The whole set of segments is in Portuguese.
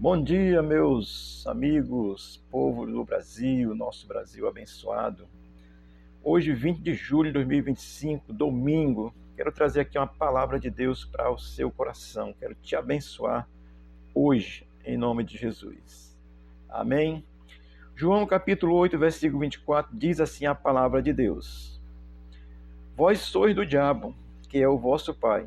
Bom dia, meus amigos, povo do Brasil, nosso Brasil abençoado. Hoje, 20 de julho de 2025, domingo, quero trazer aqui uma palavra de Deus para o seu coração. Quero te abençoar hoje, em nome de Jesus. Amém? João capítulo 8, versículo 24, diz assim a palavra de Deus: Vós sois do diabo, que é o vosso pai,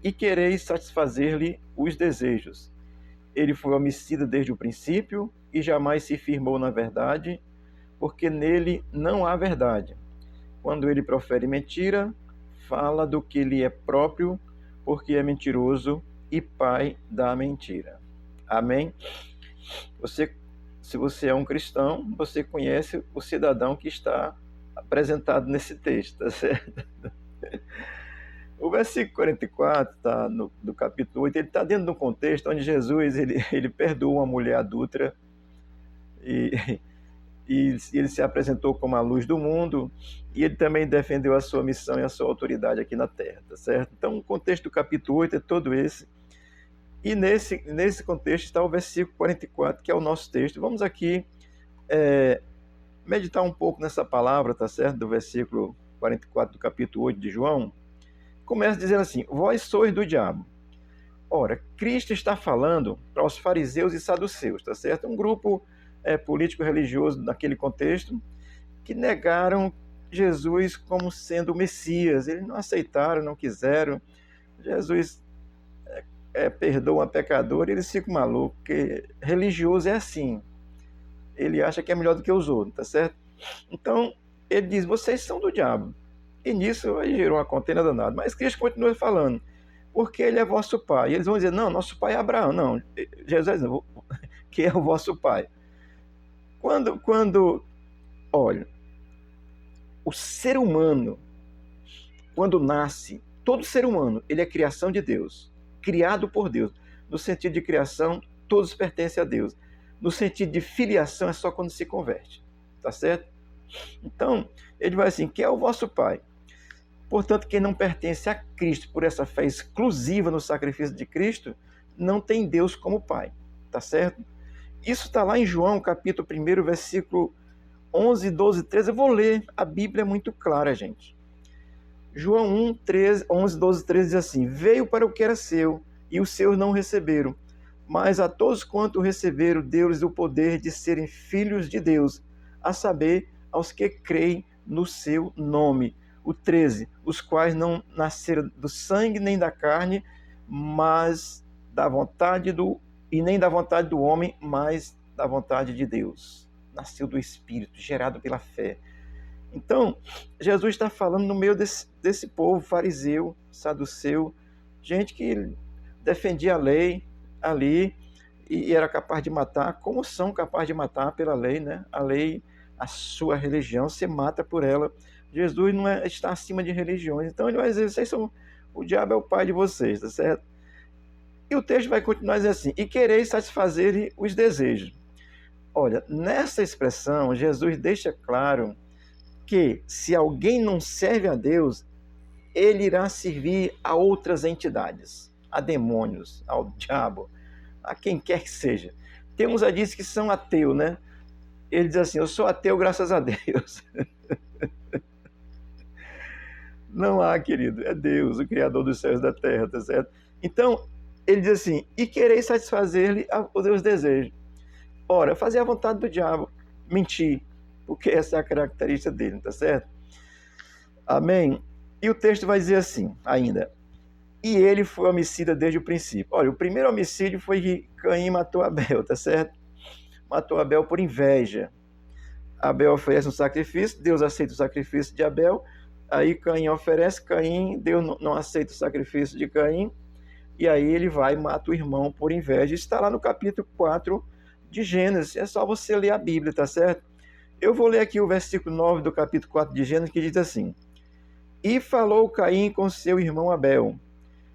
e quereis satisfazer-lhe os desejos. Ele foi homicida desde o princípio e jamais se firmou na verdade, porque nele não há verdade. Quando ele profere mentira, fala do que lhe é próprio, porque é mentiroso e pai da mentira. Amém? Você, se você é um cristão, você conhece o cidadão que está apresentado nesse texto, tá certo? O versículo 44 tá, do capítulo 8, ele está dentro de um contexto onde Jesus ele perdoa uma mulher adúltera e, e ele se apresentou como a luz do mundo, e ele também defendeu a sua missão e a sua autoridade aqui na terra, tá certo? Então, o contexto do capítulo 8 é todo esse, e nesse contexto está o versículo 44, que é o nosso texto. Vamos aqui meditar um pouco nessa palavra, tá certo? Do versículo 44 do capítulo 8 de João. Começa dizendo assim: Vós sois do diabo. Ora, Cristo está falando para os fariseus e saduceus, tá certo? Um grupo político-religioso naquele contexto, que negaram Jesus como sendo o Messias. Eles não aceitaram, não quiseram. Jesus perdoa um pecador e eles ficam malucos, porque religioso é assim. Ele acha que é melhor do que os outros, tá certo? Então, ele diz, vocês são do diabo. E nisso aí gerou uma contenda danada. Mas Cristo continua falando, porque ele é vosso pai. E eles vão dizer, não, nosso pai é Abraão. Não, Jesus diz, que é o vosso pai. Olha, o ser humano, quando nasce, todo ser humano, ele é criação de Deus, criado por Deus. No sentido de criação, todos pertencem a Deus. No sentido de filiação, é só quando se converte. Tá certo? Então, ele vai assim, que é o vosso pai. Portanto, quem não pertence a Cristo por essa fé exclusiva no sacrifício de Cristo, não tem Deus como pai. Tá certo? Isso está lá em João, capítulo 1, versículo 11, 12, 13. Eu vou ler, a Bíblia é muito clara, gente. João 1, 13, 11, 12, 13 diz assim: Veio para o que era seu, e os seus não receberam. Mas a todos quanto receberam, deu-lhes o poder de serem filhos de Deus, a saber, aos que creem no seu nome. O 13, os quais não nasceram do sangue nem da carne, mas da vontade e nem da vontade do homem, mas da vontade de Deus. Nasceu do Espírito, gerado pela fé. Então, Jesus está falando no meio desse povo fariseu, saduceu, gente que defendia a lei ali e era capaz de matar, como são capazes de matar pela lei, né? A lei, a sua religião, você mata por ela. Jesus não está acima de religiões. Então ele vai dizer, o diabo é o pai de vocês, tá certo? E o texto vai continuar dizendo assim, e quereis satisfazer os desejos. Olha, nessa expressão, Jesus deixa claro que se alguém não serve a Deus, ele irá servir a outras entidades, a demônios, ao diabo, a quem quer que seja. Tem uns aí que são ateus, né? Ele diz assim, eu sou ateu graças a Deus. Não há, querido, é Deus, o Criador dos céus e da terra, tá certo? Então, ele diz assim, e quereis satisfazer-lhe os seus desejos. Ora, fazer a vontade do diabo, mentir, porque essa é a característica dele, tá certo? Amém? E o texto vai dizer assim, ainda, e ele foi homicida desde o princípio. Olha, o primeiro homicídio foi que Caim matou Abel, tá certo? Matou Abel por inveja. Abel oferece um sacrifício, Deus aceita o sacrifício de Abel, aí Caim oferece, Deus não aceita o sacrifício de Caim, e aí ele vai e mata o irmão por inveja. Isso está lá no capítulo 4 de Gênesis, é só você ler a Bíblia, tá certo? Eu vou ler aqui o versículo 9 do capítulo 4 de Gênesis, que diz assim, e falou Caim com seu irmão Abel,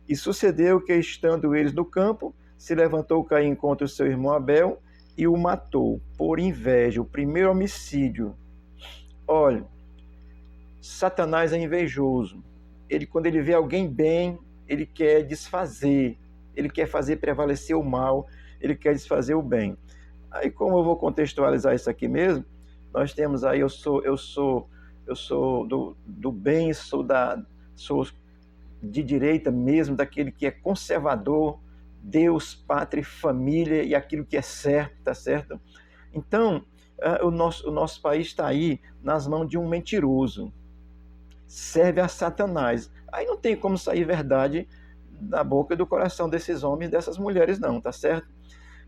e sucedeu que, estando eles no campo, se levantou Caim contra o seu irmão Abel e o matou por inveja, o primeiro homicídio. Olha, Satanás é invejoso. Quando ele vê alguém bem, ele quer desfazer, ele quer fazer prevalecer o mal. ele quer desfazer o bem. Aí, como eu vou contextualizar isso aqui mesmo, nós temos aí, eu sou do bem, sou de direita mesmo, daquele que é conservador, Deus, pátria e família e aquilo que é certo, tá certo? Então, o nosso país está aí nas mãos de um mentiroso, serve a Satanás. Aí não tem como sair verdade da boca e do coração desses homens e dessas mulheres não, tá certo?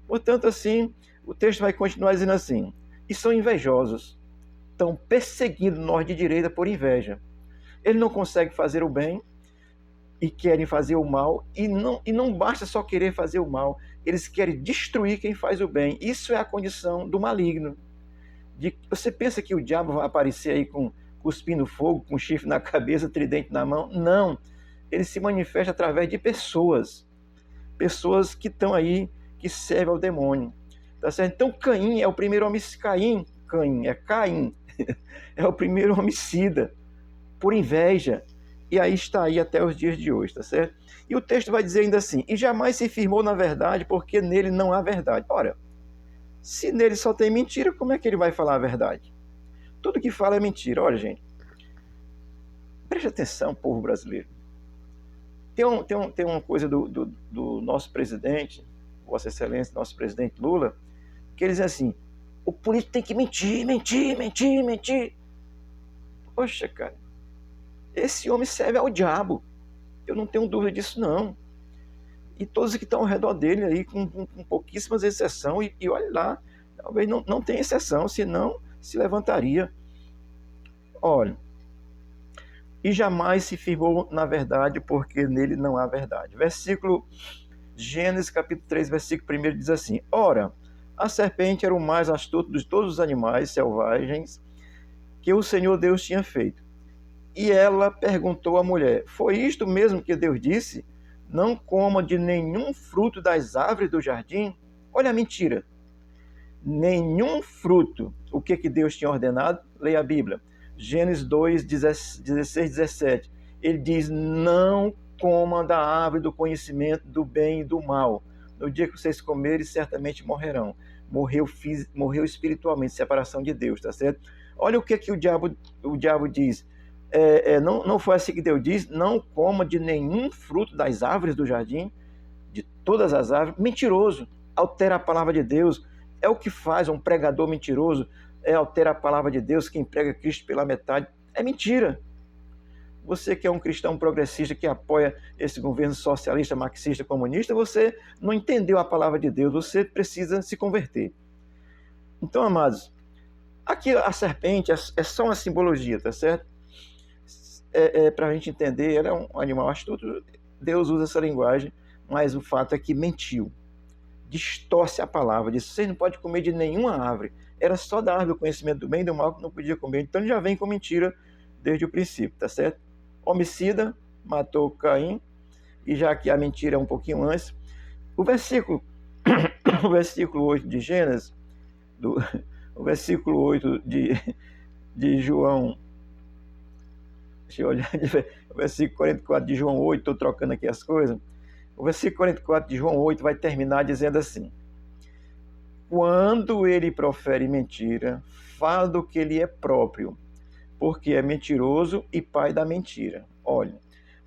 Portanto, assim, o texto vai continuar dizendo assim, e são invejosos, estão perseguindo nós de direita por inveja. Ele não consegue fazer o bem e querem fazer o mal, e não basta só querer fazer o mal, eles querem destruir quem faz o bem. Isso é a condição do maligno. Você pensa que o diabo vai aparecer aí cuspindo fogo, com chifre na cabeça, tridente na mão? Não. Ele se manifesta através de pessoas que estão aí, que servem ao demônio. Tá certo? Então Caim é o primeiro homicida. Caim é o primeiro homicida por inveja. E aí está aí até os dias de hoje, tá certo? E o texto vai dizer ainda assim, e jamais se firmou na verdade, porque nele não há verdade. Ora, se nele só tem mentira, como é que ele vai falar a verdade? Tudo que fala é mentira. Olha, gente, preste atenção, povo brasileiro. Tem uma coisa do nosso presidente, Vossa Excelência, nosso presidente Lula, que ele diz assim, o político tem que mentir, mentir, mentir, mentir. Poxa, cara, esse homem serve ao diabo. Eu não tenho dúvida disso, não. E todos que estão ao redor dele aí, com pouquíssimas exceções, e olha lá, talvez não tenha exceção, senão se levantaria. Olha, e jamais se firmou na verdade, porque nele não há verdade. Gênesis capítulo 3, versículo 1 diz assim, ora, a serpente era o mais astuto de todos os animais selvagens que o Senhor Deus tinha feito. E ela perguntou à mulher, foi isto mesmo que Deus disse? Não coma de nenhum fruto das árvores do jardim? Olha a mentira. Nenhum fruto. O que Deus tinha ordenado? Leia a Bíblia. Gênesis 2, 16, 17. Ele diz, não coma da árvore do conhecimento do bem e do mal. No dia que vocês comerem, certamente morrerão. Morreu espiritualmente, separação de Deus, tá certo? Olha o que o diabo diz. Não foi assim que Deus diz, não coma de nenhum fruto das árvores do jardim, de todas as árvores. Mentiroso, altera a palavra de Deus. É o que faz um pregador mentiroso, altera a palavra de Deus, quem prega Cristo pela metade. É mentira. Você que é um cristão progressista que apoia esse governo socialista, marxista, comunista, você não entendeu a palavra de Deus, você precisa se converter. Então, amados, aqui a serpente é só uma simbologia, tá certo? Para a gente entender, ela é um animal astuto, Deus usa essa linguagem, mas o fato é que mentiu, distorce a palavra, diz, vocês não podem comer de nenhuma árvore, era só da árvore do conhecimento do bem e do mal que não podia comer, então ele já vem com mentira desde o princípio, tá certo? Homicida, matou Caim, e já que a mentira é um pouquinho antes, o versículo 8 de Gênesis, o versículo 8 de João, deixa eu olhar, o versículo 44 de João 8, estou trocando aqui as coisas, o versículo 44 de João 8 vai terminar dizendo assim, quando ele profere mentira, fala do que ele é próprio, porque é mentiroso e pai da mentira. Olha,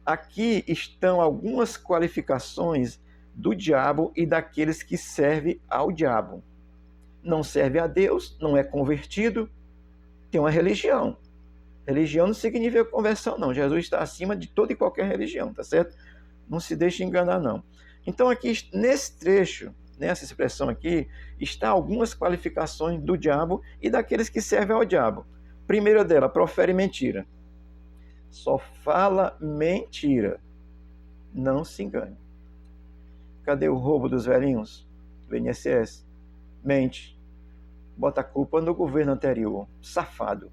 aqui estão algumas qualificações do diabo e daqueles que servem ao diabo. Não serve a Deus, não é convertido, tem uma religião. Religião não significa conversão, não. Jesus está acima de toda e qualquer religião, tá certo? Não se deixe enganar, não. Então, aqui, nesse trecho, nessa expressão aqui, está algumas qualificações do diabo e daqueles que servem ao diabo. Primeira dela, profere mentira. Só fala mentira. Não se engane. Cadê o roubo dos velhinhos? Do INSS? Mente. Bota a culpa no governo anterior. Safado.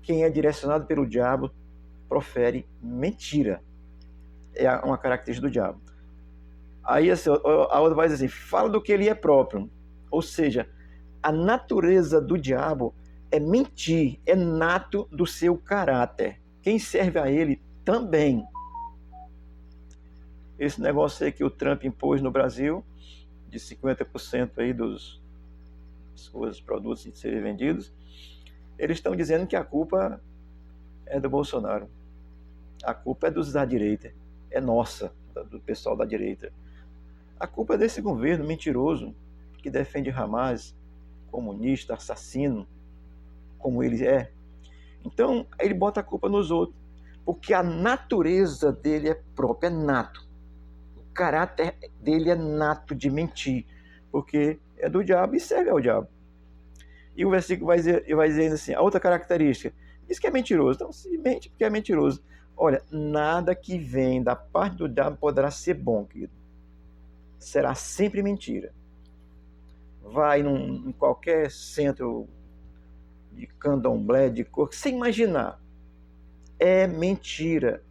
Quem é direcionado pelo diabo profere mentira. É uma característica do diabo. Aí assim, a outra vai dizer assim, fala do que ele é próprio. Ou seja, a natureza do diabo é mentir, é nato do seu caráter. Quem serve a ele também. Esse negócio aí que o Trump impôs no Brasil, de 50% aí dos seus produtos de serem vendidos, eles estão dizendo que a culpa é do Bolsonaro. A culpa é dos da direita, é nossa, do pessoal da direita. A culpa é desse governo mentiroso que defende Hamas, comunista, assassino, como ele é. Então, ele bota a culpa nos outros, porque a natureza dele é própria, é nato. O caráter dele é nato de mentir, porque é do diabo e serve ao diabo. E o versículo vai dizer assim, a outra característica, diz que é mentiroso. Então, se mente porque é mentiroso. Olha, nada que vem da parte do diabo poderá ser bom, querido. Será sempre mentira. Vai em qualquer centro de candomblé, de cor, sem imaginar. É mentira.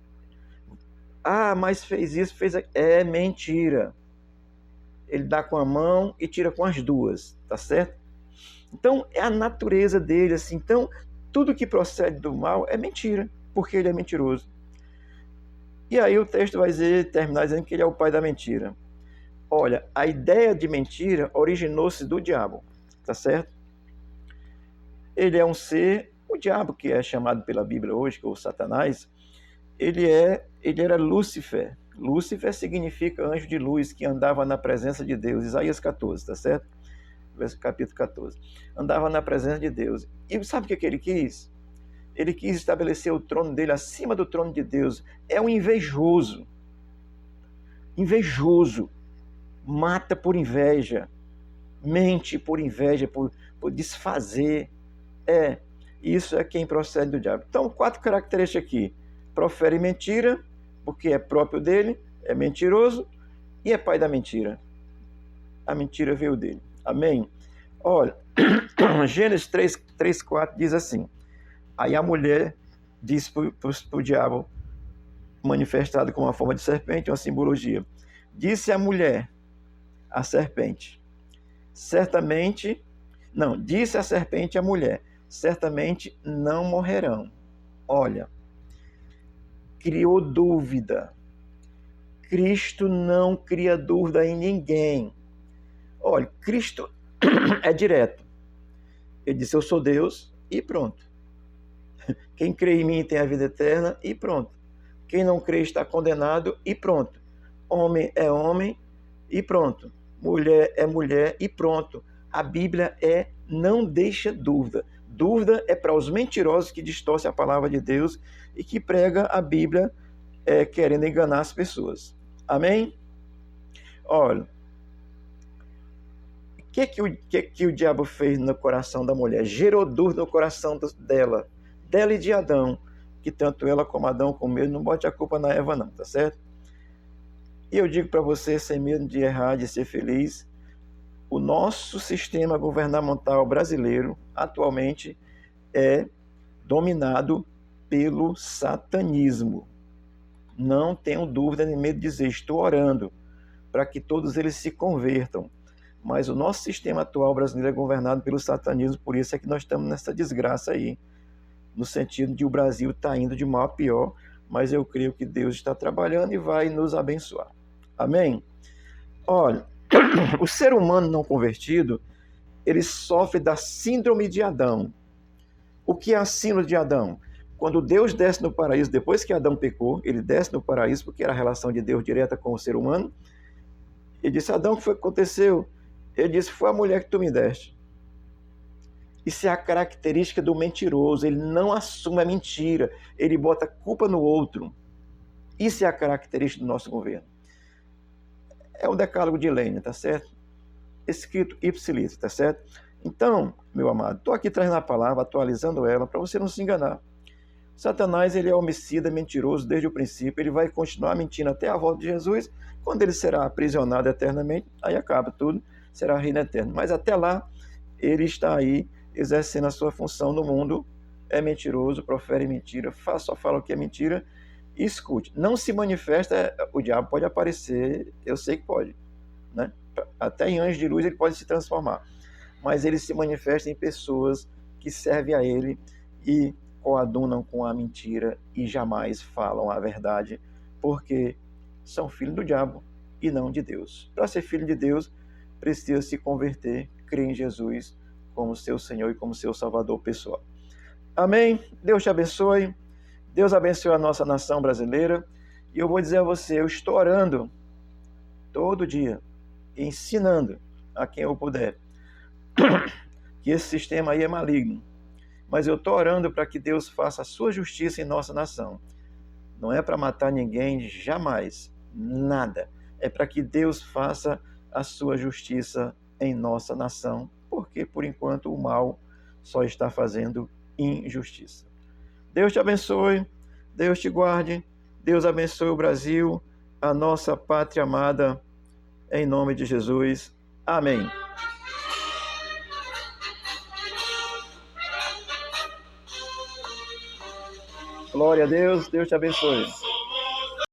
Ah, mas fez isso, fez aquilo. É mentira. Ele dá com a mão e tira com as duas, tá certo? Então, é a natureza dele, assim. Então, tudo que procede do mal é mentira, porque ele é mentiroso. E aí o texto vai terminar dizendo que ele é o pai da mentira. Olha, a ideia de mentira originou-se do diabo, tá certo? Ele é um ser, o diabo que é chamado pela Bíblia hoje, que é o Satanás, ele era Lúcifer. Lúcifer significa anjo de luz que andava na presença de Deus. Isaías 14, tá certo? Capítulo 14. Andava na presença de Deus. E sabe o que ele quis? Ele quis estabelecer o trono dele acima do trono de Deus. É um invejoso. Invejoso. Mata por inveja. Mente por inveja, por desfazer. Isso é quem procede do diabo. Então, 4 características aqui. Profere mentira, porque é próprio dele, é mentiroso e é pai da mentira. A mentira veio dele. Amém? Olha, Gênesis 3, 4 diz assim, aí a mulher diz para o diabo, manifestado como uma forma de serpente, uma simbologia, disse a mulher, a serpente, disse a serpente à mulher, certamente não morrerão. Olha, criou dúvida. Cristo não cria dúvida em ninguém. Olha, Cristo é direto. Ele disse, eu sou Deus e pronto. Quem crê em mim tem a vida eterna e pronto. Quem não crê está condenado e pronto. Homem é homem e pronto. Mulher é mulher e pronto. A Bíblia não deixa dúvida. Dúvida é para os mentirosos que distorcem a palavra de Deus e que prega a Bíblia querendo enganar as pessoas. Amém? Olha, o que o diabo fez no coração da mulher? Gerou dúvida no coração dela e de Adão, que tanto ela como Adão com medo, não bote a culpa na Eva não, tá certo? E eu digo para você, sem medo de errar, de ser feliz, o nosso sistema governamental brasileiro atualmente é dominado pelo satanismo. Não tenho dúvida nem medo de dizer, estou orando para que todos eles se convertam. Mas o nosso sistema atual brasileiro é governado pelo satanismo, por isso é que nós estamos nessa desgraça aí, no sentido de o Brasil está indo de mal a pior, mas eu creio que Deus está trabalhando e vai nos abençoar. Amém? Olha, o ser humano não convertido, ele sofre da síndrome de Adão. O que é a síndrome de Adão? Quando Deus desce no paraíso, depois que Adão pecou, ele desce no paraíso, porque era a relação de Deus direta com o ser humano. Ele disse, Adão, o que foi que aconteceu? Ele disse, foi a mulher que tu me deste. Isso é a característica do mentiroso, ele não assume a mentira, ele bota a culpa no outro. Isso é a característica do nosso governo. É o decálogo de Lênin, tá certo? Escrito ipsiliter, tá certo? Então, meu amado, estou aqui trazendo a palavra, atualizando ela, para você não se enganar. Satanás, ele é homicida, mentiroso desde o princípio, ele vai continuar mentindo até a volta de Jesus, quando ele será aprisionado eternamente, aí acaba tudo, será reino eterno. Mas até lá, ele está aí, exercendo a sua função no mundo, é mentiroso, profere mentira, só fala o que é mentira, e escute. Não se manifesta, o diabo pode aparecer, eu sei que pode, né? Até em anjo de luz ele pode se transformar, mas ele se manifesta em pessoas que servem a ele e coadunam com a mentira e jamais falam a verdade, porque são filhos do diabo e não de Deus. Para ser filho de Deus, precisa se converter, crer em Jesus como seu Senhor e como seu Salvador pessoal. Amém? Deus te abençoe. Deus abençoe a nossa nação brasileira. E eu vou dizer a você, eu estou orando todo dia, ensinando a quem eu puder, que esse sistema aí é maligno. Mas eu estou orando para que Deus faça a sua justiça em nossa nação. Não é para matar ninguém, jamais. Nada. É para que Deus faça a sua justiça em nossa nação, porque, por enquanto, o mal só está fazendo injustiça. Deus te abençoe, Deus te guarde, Deus abençoe o Brasil, a nossa pátria amada, em nome de Jesus. Amém. Glória a Deus, Deus te abençoe.